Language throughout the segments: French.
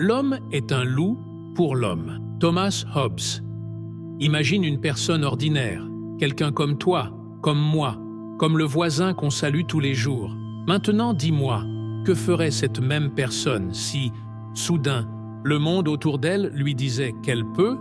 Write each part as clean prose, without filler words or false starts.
L'homme est un loup pour l'homme. Thomas Hobbes. Imagine une personne ordinaire, quelqu'un comme toi, comme moi, comme le voisin qu'on salue tous les jours. Maintenant, dis-moi, que ferait cette même personne si, soudain, le monde autour d'elle lui disait qu'elle peut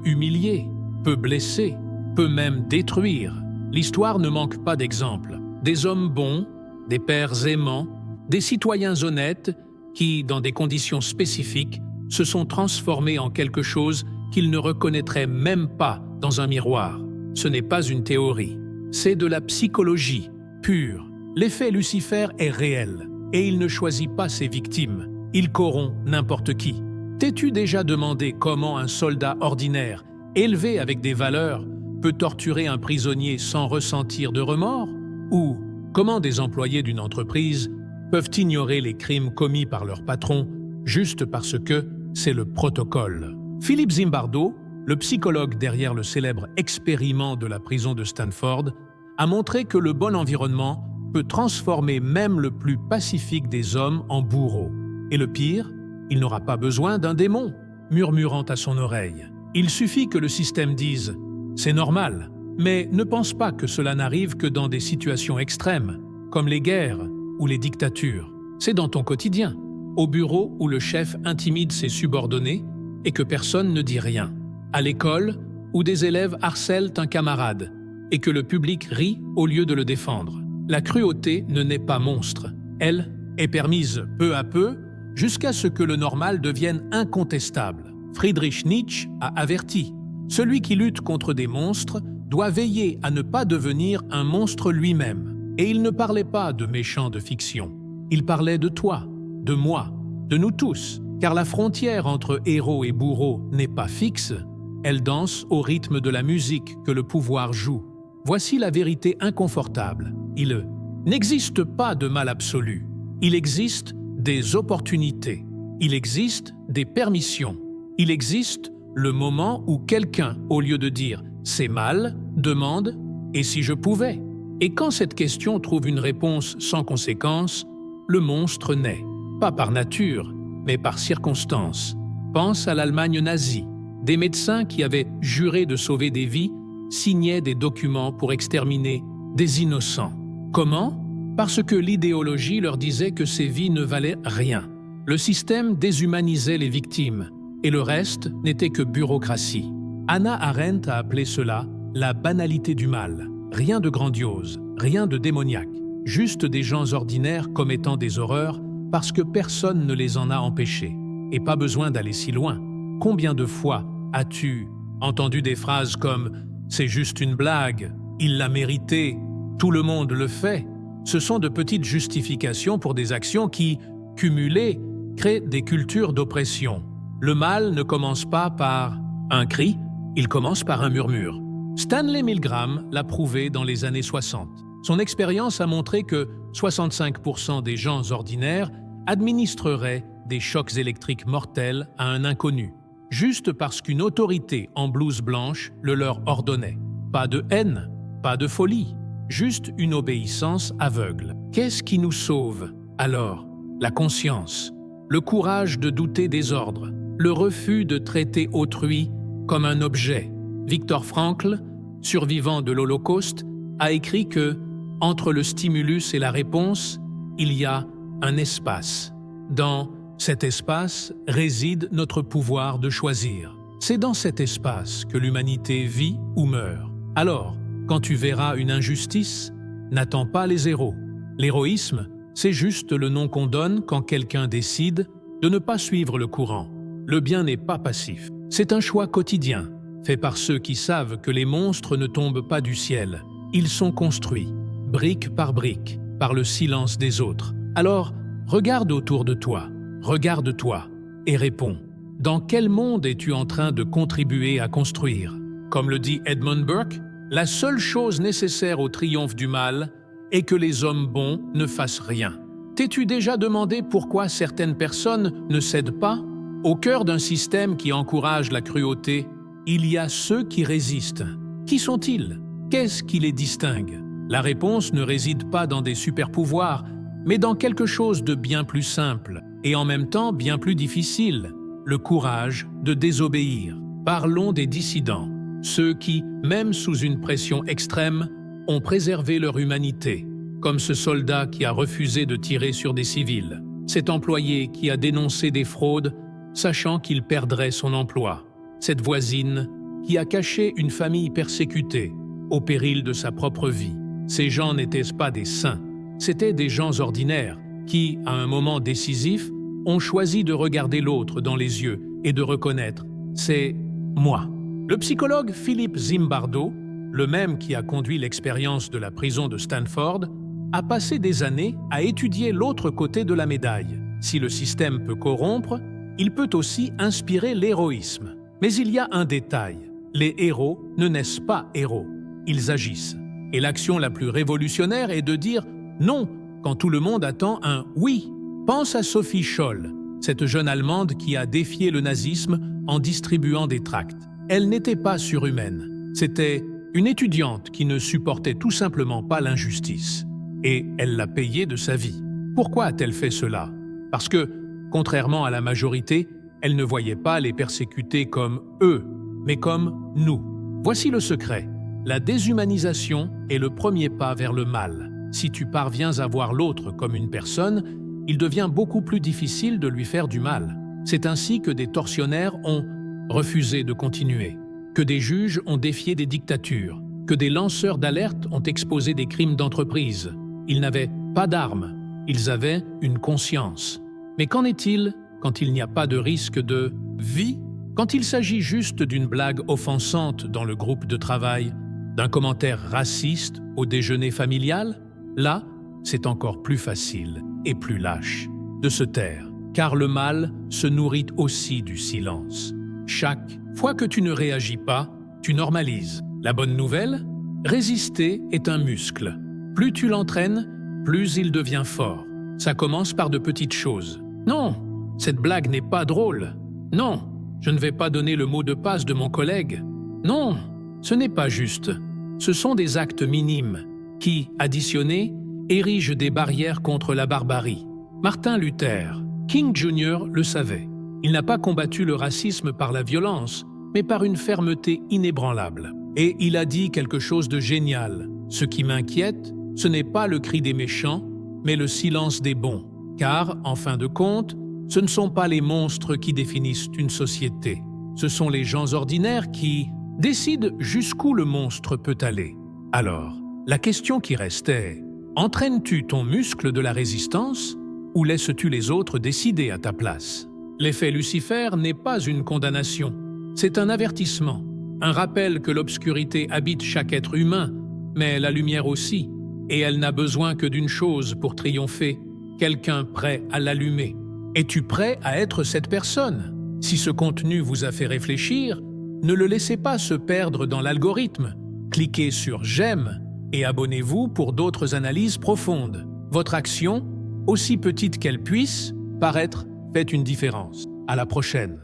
humilier, peut blesser, peut même détruire? L'histoire ne manque pas d'exemples. Des hommes bons, des pères aimants, des citoyens honnêtes qui, dans des conditions spécifiques, se sont transformés en quelque chose qu'ils ne reconnaîtraient même pas dans un miroir. Ce n'est pas une théorie, c'est de la psychologie pure. L'effet Lucifer est réel, et il ne choisit pas ses victimes. Il corrompt n'importe qui. T'es-tu déjà demandé comment un soldat ordinaire, élevé avec des valeurs, peut torturer un prisonnier sans ressentir de remords? Ou comment des employés d'une entreprise peuvent ignorer les crimes commis par leur patron juste parce que c'est le protocole? Philippe Zimbardo, le psychologue derrière le célèbre expériment de la prison de Stanford, a montré que le bon environnement peut transformer même le plus pacifique des hommes en bourreau. Et le pire, il n'aura pas besoin d'un démon murmurant à son oreille. Il suffit que le système dise « c'est normal », mais ne pense pas que cela n'arrive que dans des situations extrêmes, comme les guerres ou les dictatures. C'est dans ton quotidien, au bureau où le chef intimide ses subordonnés et que personne ne dit rien, à l'école où des élèves harcèlent un camarade et que le public rit au lieu de le défendre. La cruauté ne naît pas monstre, elle est permise peu à peu jusqu'à ce que le normal devienne incontestable. Friedrich Nietzsche a averti, celui qui lutte contre des monstres doit veiller à ne pas devenir un monstre lui-même. Et il ne parlait pas de méchants de fiction, il parlait de toi, de moi, de nous tous, car la frontière entre héros et bourreau n'est pas fixe, elle danse au rythme de la musique que le pouvoir joue. Voici la vérité inconfortable. Il n'existe pas de mal absolu. Il existe des opportunités. Il existe des permissions. Il existe le moment où quelqu'un, au lieu de dire « c'est mal », demande « et si je pouvais ?» Et quand cette question trouve une réponse sans conséquence, le monstre naît. Pas par nature, mais par circonstance. Pense à l'Allemagne nazie. Des médecins qui avaient juré de sauver des vies signaient des documents pour exterminer des innocents. Comment? Parce que l'idéologie leur disait que ces vies ne valaient rien. Le système déshumanisait les victimes, et le reste n'était que bureaucratie. Hannah Arendt a appelé cela la banalité du mal. Rien de grandiose, rien de démoniaque, juste des gens ordinaires commettant des horreurs parce que personne ne les en a empêchés. Et pas besoin d'aller si loin. Combien de fois as-tu entendu des phrases comme « c'est juste une blague »,« il l'a mérité »,« tout le monde le fait ». Ce sont de petites justifications pour des actions qui, cumulées, créent des cultures d'oppression. Le mal ne commence pas par un cri, il commence par un murmure. Stanley Milgram l'a prouvé dans les années 60. Son expérience a montré que 65% des gens ordinaires administreraient des chocs électriques mortels à un inconnu, juste parce qu'une autorité en blouse blanche le leur ordonnait. Pas de haine, pas de folie, juste une obéissance aveugle. Qu'est-ce qui nous sauve, alors? La conscience, le courage de douter des ordres, le refus de traiter autrui comme un objet. Viktor Frankl, survivant de l'Holocauste, a écrit que, entre le stimulus et la réponse, il y a un espace. Dans cet espace réside notre pouvoir de choisir. C'est dans cet espace que l'humanité vit ou meurt. Alors, quand tu verras une injustice, n'attends pas les héros. L'héroïsme, c'est juste le nom qu'on donne quand quelqu'un décide de ne pas suivre le courant. Le bien n'est pas passif. C'est un choix quotidien, fait par ceux qui savent que les monstres ne tombent pas du ciel. Ils sont construits, brique par le silence des autres. Alors, regarde autour de toi, regarde-toi et réponds. Dans quel monde es-tu en train de contribuer à construire? Comme le dit Edmund Burke, la seule chose nécessaire au triomphe du mal est que les hommes bons ne fassent rien. T'es-tu déjà demandé pourquoi certaines personnes ne cèdent pas? Au cœur d'un système qui encourage la cruauté, il y a ceux qui résistent. Qui sont-ils? Qu'est-ce qui les distingue? La réponse ne réside pas dans des super-pouvoirs, mais dans quelque chose de bien plus simple. et en même temps bien plus difficile, le courage de désobéir. Parlons des dissidents, ceux qui, même sous une pression extrême, ont préservé leur humanité, comme ce soldat qui a refusé de tirer sur des civils, cet employé qui a dénoncé des fraudes, sachant qu'il perdrait son emploi, cette voisine qui a caché une famille persécutée, au péril de sa propre vie. Ces gens n'étaient pas des saints, c'étaient des gens ordinaires qui, à un moment décisif, ont choisi de regarder l'autre dans les yeux et de reconnaître « c'est moi ». Le psychologue Philippe Zimbardo, le même qui a conduit l'expérience de la prison de Stanford, a passé des années à étudier l'autre côté de la médaille. Si le système peut corrompre, il peut aussi inspirer l'héroïsme. Mais il y a un détail, les héros ne naissent pas héros, ils agissent. Et l'action la plus révolutionnaire est de dire « non » quand tout le monde attend un « oui ». Pense à Sophie Scholl, cette jeune Allemande qui a défié le nazisme en distribuant des tracts. Elle n'était pas surhumaine, c'était une étudiante qui ne supportait tout simplement pas l'injustice. Et elle l'a payé de sa vie. Pourquoi a-t-elle fait cela? Parce que, contrairement à la majorité, elle ne voyait pas les persécutés comme eux, mais comme nous. Voici le secret. La déshumanisation est le premier pas vers le mal. Si tu parviens à voir l'autre comme une personne, il devient beaucoup plus difficile de lui faire du mal. C'est ainsi que des tortionnaires ont refusé de continuer, que des juges ont défié des dictatures, que des lanceurs d'alerte ont exposé des crimes d'entreprise. Ils n'avaient pas d'armes, ils avaient une conscience. Mais qu'en est-il quand il n'y a pas de risque de vie? Quand il s'agit juste d'une blague offensante dans le groupe de travail, d'un commentaire raciste au déjeuner familial? Là, c'est encore plus facile et plus lâche de se taire, car le mal se nourrit aussi du silence. Chaque fois que tu ne réagis pas, tu normalises. La bonne nouvelle? Résister est un muscle. Plus tu l'entraînes, plus il devient fort. Ça commence par de petites choses. Non, cette blague n'est pas drôle. Non, je ne vais pas donner le mot de passe de mon collègue. Non, ce n'est pas juste. Ce sont des actes minimes qui, additionnés, érigent des barrières contre la barbarie. Martin Luther, King Jr. le savait. Il n'a pas combattu le racisme par la violence, mais par une fermeté inébranlable. Et il a dit quelque chose de génial. Ce qui m'inquiète, ce n'est pas le cri des méchants, mais le silence des bons. Car, en fin de compte, ce ne sont pas les monstres qui définissent une société. Ce sont les gens ordinaires qui décident jusqu'où le monstre peut aller. Alors, la question qui reste est, entraînes-tu ton muscle de la résistance ou laisses-tu les autres décider à ta place? L'effet Lucifer n'est pas une condamnation, c'est un avertissement, un rappel que l'obscurité habite chaque être humain, mais la lumière aussi, et elle n'a besoin que d'une chose pour triompher, quelqu'un prêt à l'allumer. Es-tu prêt à être cette personne? Si ce contenu vous a fait réfléchir, ne le laissez pas se perdre dans l'algorithme. Cliquez sur « J'aime » et abonnez-vous pour d'autres analyses profondes. Votre action, aussi petite qu'elle puisse paraître, fait une différence. À la prochaine.